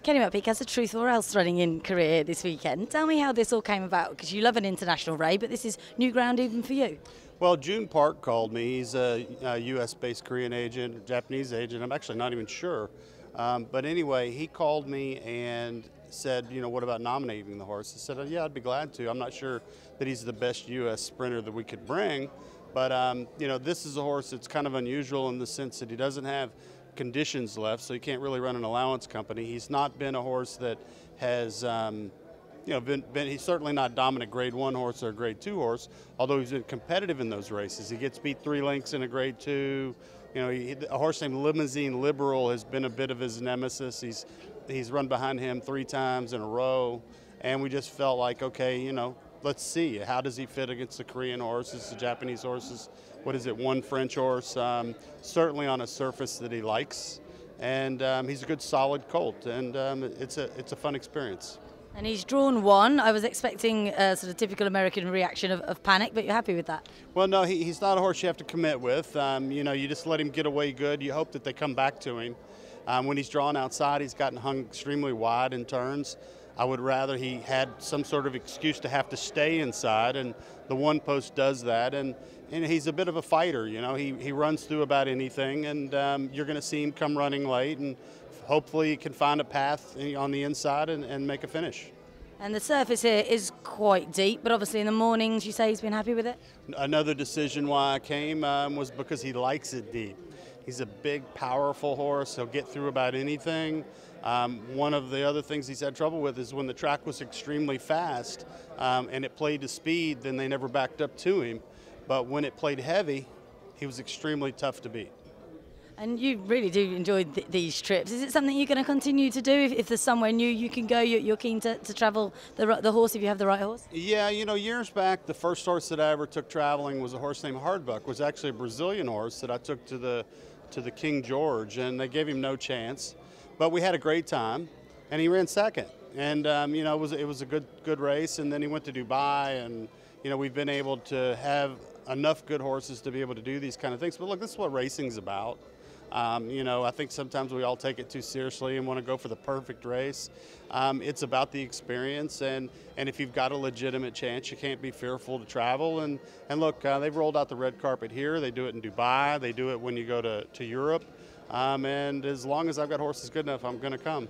Kenny McPeek has a truth or else running in career this weekend. Tell me how this all came about, because you love an international race, but this is new ground even for you. Well, June Park called me. He's a U.S.-based Korean agent, Japanese agent. I'm actually not even sure. But anyway, he called me and said, what about nominating the horse? I said, yeah, I'd be glad to. I'm not sure that he's the best U.S. sprinter that we could bring. But, this is a horse that's kind of unusual in the sense that he doesn't have conditions left, so he can't really run an allowance company. He's not been a horse that has, he's certainly not dominant grade 1 horse or a grade 2 horse, although he's been competitive in those races. He gets beat 3 lengths in a grade 2. A horse named Limousine Liberal has been a bit of his nemesis. He's run behind him 3 times in a row, and we just felt like, okay, let's see. How does he fit against the Korean horses, the Japanese horses? What is it, one French horse? Certainly on a surface that he likes. And he's a good, solid colt, and it's a fun experience. And he's drawn 1. I was expecting a sort of typical American reaction of panic, but you're happy with that? Well, no, he's not a horse you have to commit with. You just let him get away good. You hope that they come back to him. When he's drawn outside, he's gotten hung extremely wide in turns. I would rather he had some sort of excuse to have to stay inside, and the one post does that. And he's a bit of a fighter, He runs through about anything, and you're going to see him come running late, and hopefully he can find a path on the inside and make a finish. And the surface here is quite deep, but obviously in the mornings you say he's been happy with it? Another decision why I came was because he likes it deep. He's a big, powerful horse. He'll get through about anything. One of the other things he's had trouble with is when the track was extremely fast and it played to speed, then they never backed up to him. But when it played heavy, he was extremely tough to beat. And you really do enjoy these trips. Is it something you're going to continue to do? If there's somewhere new you can go, you're keen to travel the horse if you have the right horse? Yeah, years back, the first horse that I ever took traveling was a horse named Hardbuck. It was actually a Brazilian horse that I took to the King George, and they gave him no chance. But we had a great time, and he ran second. And, it was a good race, and then he went to Dubai, and, we've been able to have enough good horses to be able to do these kind of things. But look, this is what racing's about. I think sometimes we all take it too seriously and want to go for the perfect race. It's about the experience, and if you've got a legitimate chance, you can't be fearful to travel. And look, they've rolled out the red carpet here. They do it in Dubai. They do it when you go to Europe. And as long as I've got horses good enough, I'm going to come.